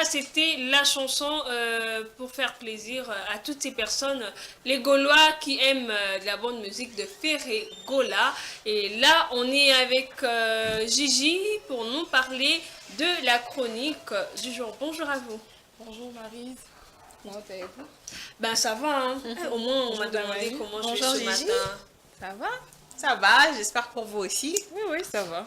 c'était la chanson pour faire plaisir à toutes ces personnes, les Gaulois qui aiment de la bonne musique de Ferré Gola. Et là, on est avec Gigi pour nous parler de la chronique du jour. Bonjour à vous. Bonjour Maryse, comment allez-vous? Ben ça va, hein. Au moins on m'a Bonjour demandé Damaris. comment je Bonjour, vais ce Gigi. matin. Ça va? Ça va, j'espère pour vous aussi. Oui, oui, ça va.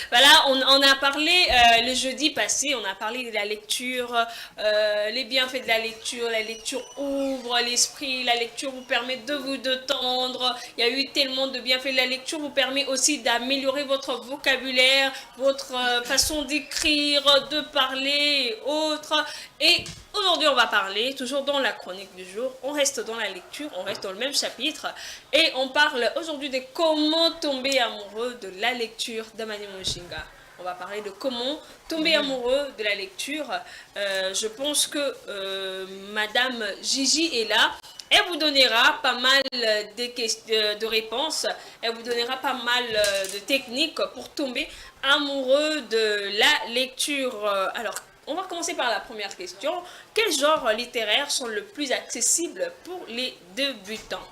Voilà, on a parlé le jeudi passé, on a parlé de la lecture, les bienfaits de la lecture ouvre l'esprit, la lecture vous permet de vous détendre, il y a eu tellement de bienfaits, la lecture vous permet aussi d'améliorer votre vocabulaire, votre façon d'écrire, de parler et autres. Et aujourd'hui, on va parler, toujours dans la chronique du jour, on reste dans la lecture, on reste dans le même chapitre, et on parle aujourd'hui de comment tomber amoureux de la lecture d'Amani Moshinga. On va parler de comment tomber amoureux de la lecture. Je pense que Madame Gigi est là. Elle vous donnera pas mal de réponses. Elle vous donnera pas mal de techniques pour tomber amoureux de la lecture. Alors, on va commencer par la première question. Quels genres littéraires sont le plus accessibles pour les débutants?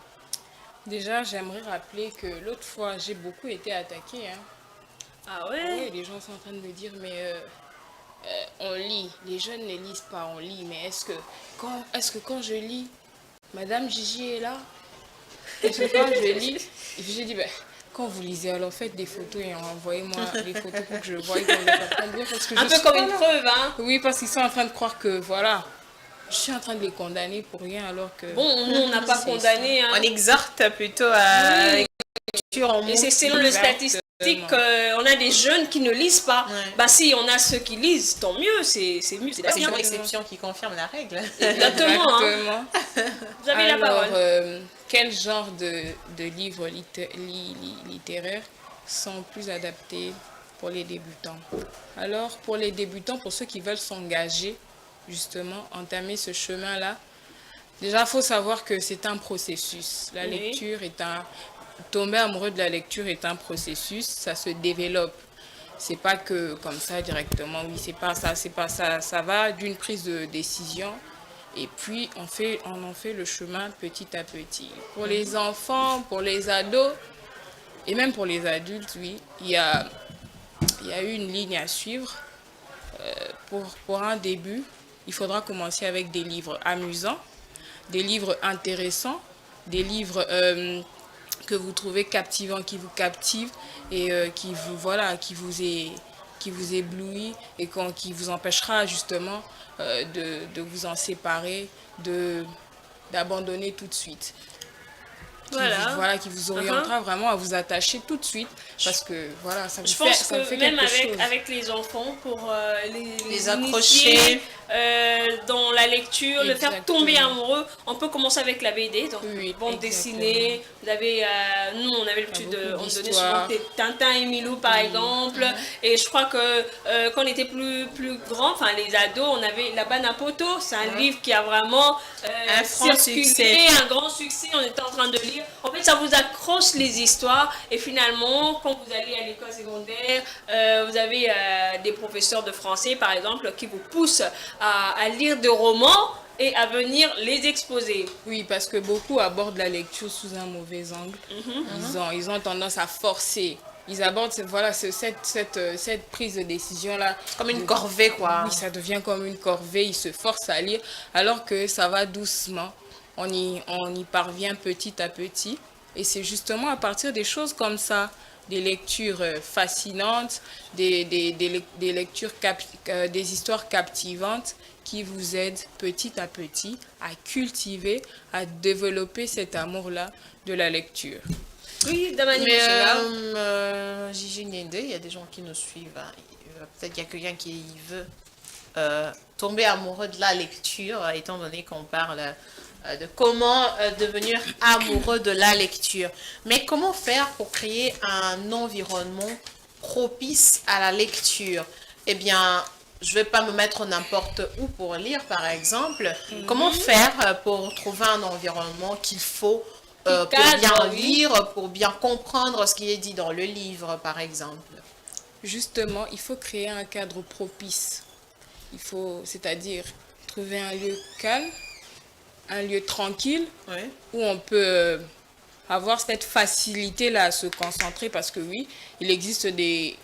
Déjà, j'aimerais rappeler que l'autre fois, j'ai beaucoup été attaquée. Hein. Ah Oui, ouais? les gens sont en train de me dire, mais on lit, les jeunes ne lisent pas, on lit, mais est-ce que quand je lis, Madame Gigi est là? Est-ce que quand je lis, et puis j'ai dit, ben, quand vous lisez, alors faites des photos et envoyez-moi les photos pour que je voie quand je comprends bien. Parce que Un je peu suis comme pas une là. preuve, hein? Oui, parce qu'ils sont en train de croire que, voilà, je suis en train de les condamner pour rien alors que... Bon, nous, on n'a pas C'est condamné, hein. On exhorte plutôt à Oui. la lecture en Et mots. c'est selon les Exactement. statistiques, on a des jeunes qui ne lisent pas. Ouais. Bah si on a ceux qui lisent, tant mieux, c'est mieux, c'est C'est bien. toujours l'exception qui confirme la règle. Exactement, hein. Exactement. Vous avez la Alors, parole. quel genre de livres littéraires sont plus adaptés pour les débutants? Alors, pour les débutants, pour ceux qui veulent s'engager, justement, entamer ce chemin-là, déjà, il faut savoir que c'est un processus. La Oui. lecture est un... Tomber amoureux de la lecture est un processus, ça se développe. C'est pas que comme ça directement, oui, c'est pas ça. Ça va d'une prise de décision et puis on en fait le chemin petit à petit. Pour les enfants, pour les ados et même pour les adultes, oui, il y a une ligne à suivre. Pour un début, il faudra commencer avec des livres amusants, des livres intéressants, des livres que vous trouvez captivants, qui vous captivent et qui vous éblouit et qui vous empêchera justement de vous en séparer, d'abandonner tout de suite. Voilà. Qui vous orientera vraiment à vous attacher tout de suite parce que voilà, Je pense ça vous que fait même quelque chose. avec les enfants, pour Les initier accrocher. dans la lecture, le faire Exactement. tomber amoureux, on peut commencer avec la BD, donc Oui, bande exactement. dessinée. Vous avez, nous, on avait l'habitude, beaucoup on donnait souvent d'histoires. Tintin et Milou par exemple. Et je crois que quand on était plus grand, enfin les ados, on avait La Banane à Poto. C'est un livre qui a vraiment Un franc circulé, succès. un grand succès. On était en train de lire. En fait, ça vous accroche les histoires et finalement, quand vous allez à l'école secondaire, vous avez des professeurs de français, par exemple, qui vous poussent à lire des romans et à venir les exposer. Oui, parce que beaucoup abordent la lecture sous un mauvais angle. Ils ont tendance à forcer. Ils abordent cette prise de décision-là. Comme une corvée, quoi. Oui, ça devient comme une corvée. Ils se forcent à lire alors que ça va doucement. On y parvient petit à petit. Et c'est justement à partir des choses comme ça, des lectures fascinantes, des lectures, des histoires captivantes qui vous aident petit à petit à cultiver, à développer cet amour-là de la lecture. Oui, Damani Mais Mouchela. Gigi Niende, il y a des gens qui nous suivent. Hein. Peut-être qu'il y a quelqu'un qui veut tomber amoureux de la lecture, étant donné qu'on parle de comment devenir amoureux de la lecture. Mais comment faire pour créer un environnement propice à la lecture? Eh bien, je ne vais pas me mettre n'importe où pour lire, par exemple. Comment faire pour trouver un environnement qu'il faut pour cadre, bien oui. lire, pour bien comprendre ce qui est dit dans le livre, par exemple? Justement, il faut créer un cadre propice. Il faut, c'est-à-dire, trouver un lieu calme, un lieu tranquille, Oui. où on peut avoir cette facilité-là à se concentrer parce que oui, il existe des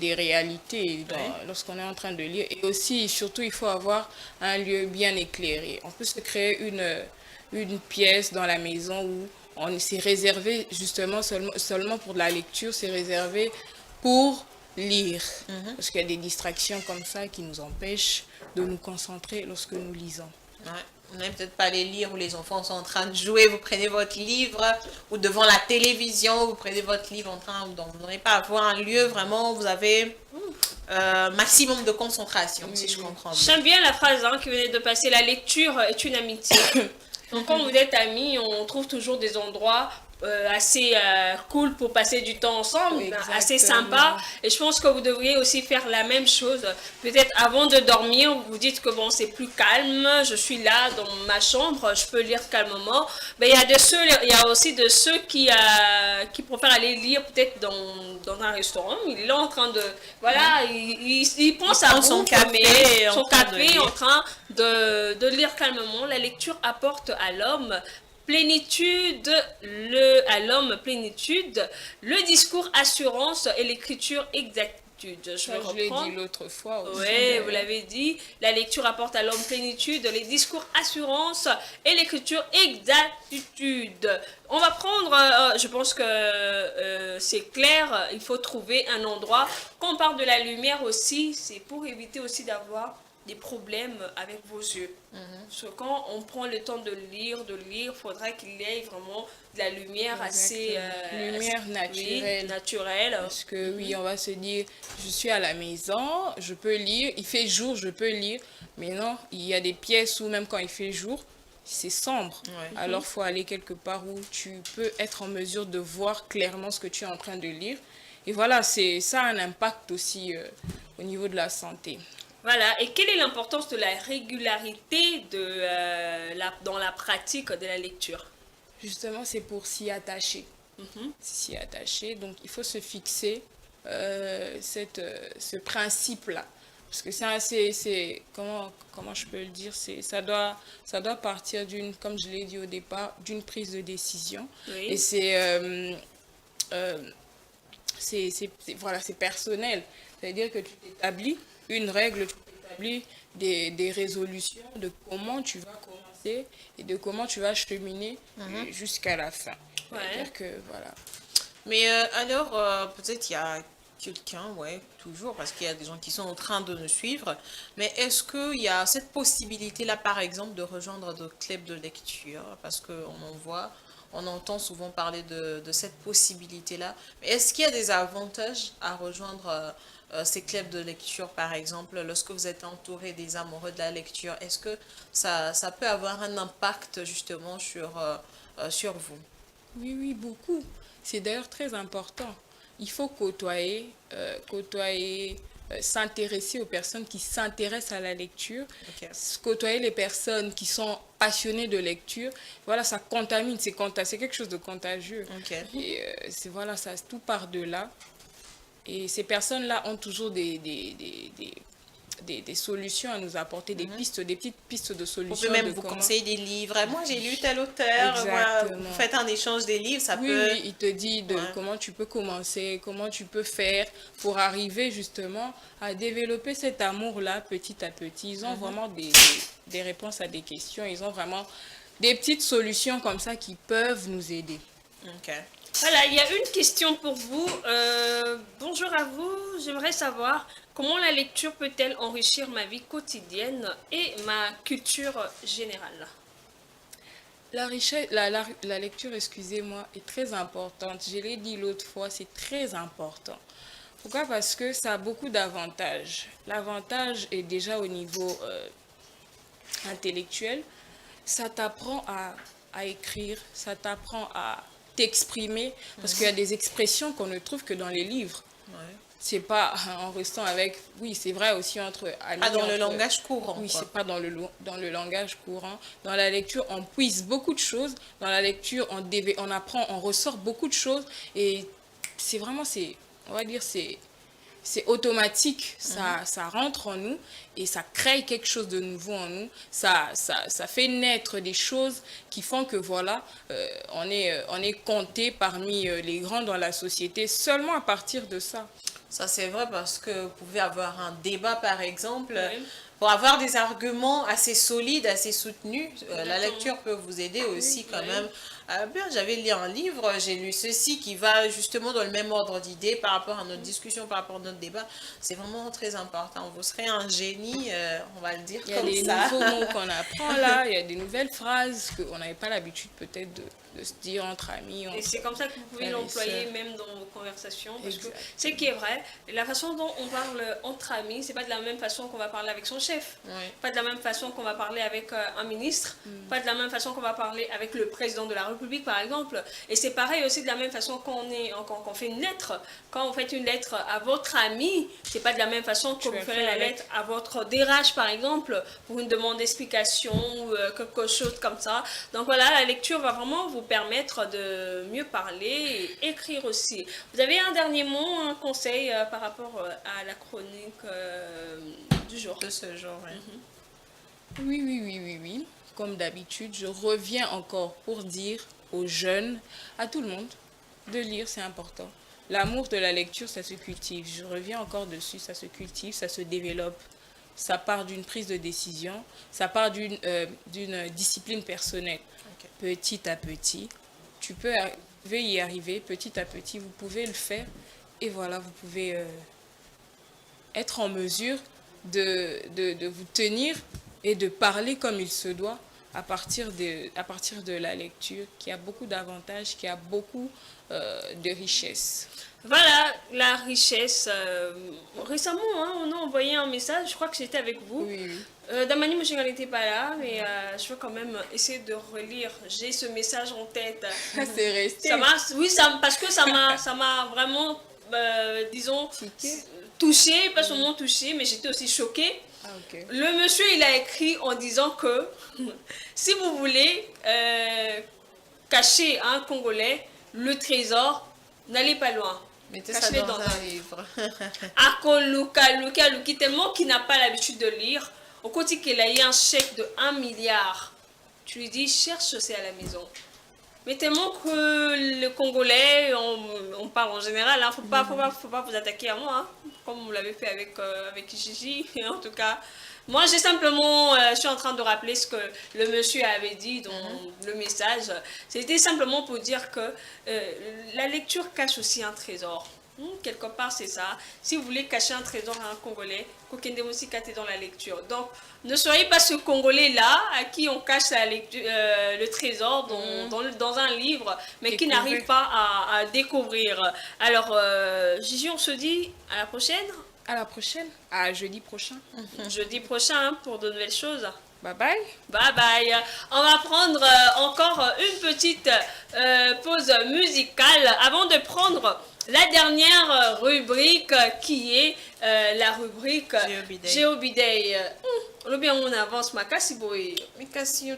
réalités lorsqu'on est en train de lire. Et aussi, surtout, il faut avoir un lieu bien éclairé. On peut se créer une pièce dans la maison où on s'est réservé justement seulement pour de la lecture, c'est réservé pour lire. Parce qu'il y a des distractions comme ça qui nous empêchent de nous concentrer lorsque nous lisons. Ouais. Vous n'allez peut-être pas aller lire où les enfants sont en train de jouer, vous prenez votre livre, ou devant la télévision, vous prenez votre livre en train, donc vous n'allez pas avoir un lieu vraiment où vous avez maximum de concentration, si je comprends bien. J'aime bien la phrase qui venait de passer, la lecture est une amitié. Donc quand vous êtes amis, on trouve toujours des endroits assez cool pour passer du temps ensemble, assez sympa. Et je pense que vous devriez aussi faire la même chose. Peut-être avant de dormir, vous dites que bon, c'est plus calme, je suis là dans ma chambre, je peux lire calmement. Mais il y a aussi de ceux qui préfèrent aller lire peut-être dans un restaurant. Il est là en train de, voilà, il prend sa son bouffe, café, son café en train de lire calmement. La lecture apporte à l'homme plénitude, à l'homme plénitude, le discours assurance et l'écriture exactitude. Je l'ai dit l'autre fois aussi. Oui, vous l'avez dit. La lecture apporte à l'homme plénitude, les discours assurance et l'écriture exactitude. On va prendre, je pense que c'est clair, il faut trouver un endroit. Quand on parle de la lumière aussi, c'est pour éviter aussi d'avoir des problèmes avec vos yeux. Parce que quand on prend le temps de lire, il faudra qu'il y ait vraiment de la lumière assez... lumière naturelle. Oui, naturelle. Parce que oui, on va se dire, je suis à la maison, je peux lire, il fait jour, je peux lire. Mais non, il y a des pièces où même quand il fait jour, c'est sombre. Alors, il faut aller quelque part où tu peux être en mesure de voir clairement ce que tu es en train de lire. Et voilà, ça a un impact aussi au niveau de la santé. Voilà, et quelle est l'importance de la régularité dans la pratique de la lecture? Justement, c'est pour s'y attacher. S'y attacher, donc il faut se fixer ce principe-là. Parce que comment je peux le dire, ça doit partir comme je l'ai dit au départ, d'une prise de décision. Oui. Et voilà, c'est personnel. C'est-à-dire que tu t'établis une règle, tu établis des résolutions de comment tu vas commencer et de comment tu vas cheminer jusqu'à la fin. C'est-à-dire que, voilà. Mais alors, peut-être il y a quelqu'un, toujours, parce qu'il y a des gens qui sont en train de nous suivre, mais est-ce qu'il y a cette possibilité-là, par exemple, de rejoindre des clubs de lecture? Parce on entend souvent parler de cette possibilité-là. Mais est-ce qu'il y a des avantages à rejoindre ces clubs de lecture, par exemple, lorsque vous êtes entouré des amoureux de la lecture? Est-ce que ça peut avoir un impact justement sur vous? Oui, beaucoup. C'est d'ailleurs très important. Il faut côtoyer, s'intéresser aux personnes qui s'intéressent à la lecture, côtoyer les personnes qui sont passionnées de lecture. Voilà, ça contamine, c'est quelque chose de contagieux. Et voilà, tout part de là. Et ces personnes-là ont toujours des solutions à nous apporter, des petites pistes de solutions. On peut même vous conseiller des livres. Moi, j'ai lu tel auteur. Vous faites un échange des livres, ça peut... Oui, il te dit comment tu peux commencer, comment tu peux faire pour arriver justement à développer cet amour-là petit à petit. Ils ont vraiment des réponses à des questions. Ils ont vraiment des petites solutions comme ça qui peuvent nous aider. Voilà, il y a une question pour vous. Bonjour à vous. J'aimerais savoir comment la lecture peut-elle enrichir ma vie quotidienne et ma culture générale? La lecture, excusez-moi, est très importante. Je l'ai dit l'autre fois, c'est très important. Pourquoi? Parce que ça a beaucoup d'avantages. L'avantage est déjà au niveau intellectuel. Ça t'apprend à écrire, ça t'apprend à t'exprimer, parce qu'il y a des expressions qu'on ne trouve que dans les livres. C'est pas en restant avec... Oui, c'est vrai aussi entre amis. Pas dans le langage courant. Oui, c'est pas dans le langage courant. Dans la lecture, on puise beaucoup de choses. Dans la lecture, on apprend, on ressort beaucoup de choses. Et c'est vraiment, on va dire, c'est automatique, ça rentre en nous et ça crée quelque chose de nouveau en nous. Ça fait naître des choses qui font que voilà, on est compté parmi les grands dans la société seulement à partir de ça. Ça, c'est vrai parce que vous pouvez avoir un débat, par exemple, Oui. pour avoir des arguments assez solides, assez soutenus. La Exactement. lecture peut vous aider aussi quand oui. même. Bien, j'avais lu un livre, j'ai lu ceci qui va justement dans le même ordre d'idées par rapport à notre discussion, par rapport à notre débat. C'est vraiment très important. Vous serez un génie, on va le dire Il y a comme des ça. nouveaux mots qu'on apprend là, il y a des nouvelles phrases qu'on n'avait pas l'habitude peut-être de se dire entre amis. Et c'est comme ça que vous pouvez frères et l'employer sœurs. même dans vos conversations. Parce que Exact. ce qui est vrai, la façon dont on parle entre amis, c'est pas de la même façon qu'on va parler avec son chef. Oui. Pas de la même façon qu'on va parler avec un ministre. Pas de la même façon qu'on va parler avec le président de la République, par exemple. Et c'est pareil aussi de la même façon quand on fait une lettre. Quand vous faites une lettre à votre ami, c'est pas de la même façon que Tu vous vas ferez faire la avec. lettre à votre DRH, par exemple, pour une demande d'explication ou quelque chose comme ça. Donc voilà, la lecture va vraiment vous permettre de mieux parler et écrire aussi. Vous avez un dernier mot, un conseil par rapport à la chronique du jour? De ce genre, oui. Oui. Comme d'habitude, je reviens encore pour dire aux jeunes, à tout le monde, de lire, c'est important. L'amour de la lecture, ça se cultive. Je reviens encore dessus, ça se cultive, ça se développe. Ça part d'une prise de décision, ça part d'une discipline personnelle. Ok. Petit à petit, tu peux y arriver, petit à petit, vous pouvez le faire. Et voilà, vous pouvez être en mesure de vous tenir et de parler comme il se doit à partir de la lecture, qui a beaucoup d'avantages, qui a beaucoup de richesses. Voilà la richesse. Récemment, hein, on a envoyé un message, je crois que c'était avec vous. Oui. Damani Mouchinga n'était pas là, mais je vais quand même essayer de relire. J'ai ce message en tête. C'est resté. Parce que ça m'a vraiment, disons, Tiqué. touchée, pas seulement touchée, mais j'étais aussi choquée. Ah, ok. Le monsieur, il a écrit en disant que si vous voulez cacher à un Congolais le trésor, n'allez pas loin. Mettez ça Cachez-le dans dans un un livre. Luki tellement qu'il n'a pas l'habitude de lire. Au côté qu'il a eu un chèque de 1 milliard, tu lui dis cherche c'est à la maison. Mais tellement que le Congolais, on parle en général, hein, faut pas vous attaquer à moi, hein, comme vous l'avez fait avec Gigi, en tout cas. Moi, je suis en train de rappeler ce que le monsieur avait dit dans le message. C'était simplement pour dire que la lecture cache aussi un trésor. Quelque part, c'est ça. Si vous voulez cacher un trésor à un Congolais, Kokende Musikate dans la lecture. Donc, ne soyez pas ce Congolais-là à qui on cache le trésor dans un livre, mais qui Découvrir. n'arrive pas à découvrir. Alors, Gigi, on se dit à la prochaine, À la prochaine. À jeudi prochain. jeudi prochain, hein, pour de nouvelles choses. Bye bye. Bye bye. On va prendre encore une petite pause musicale avant de prendre la dernière rubrique qui est la rubrique Géobiday. Le bien on avance, ma Kassiboy. Mais Cassie,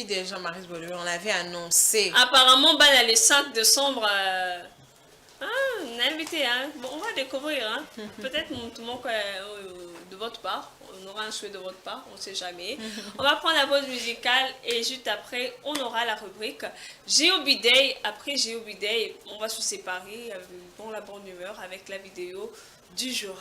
déjà, Maris Bolé, on l'avait annoncé. Apparemment, bah, le 5 décembre. On a invité, hein. Bon, on va découvrir. Hein. Peut-être tout le monde de votre part. On aura un souhait de votre part, on ne sait jamais. On va prendre la pause musicale et juste après, on aura la rubrique Géobiday. Après Géobiday, on va se séparer dans la bonne humeur avec la vidéo du jour.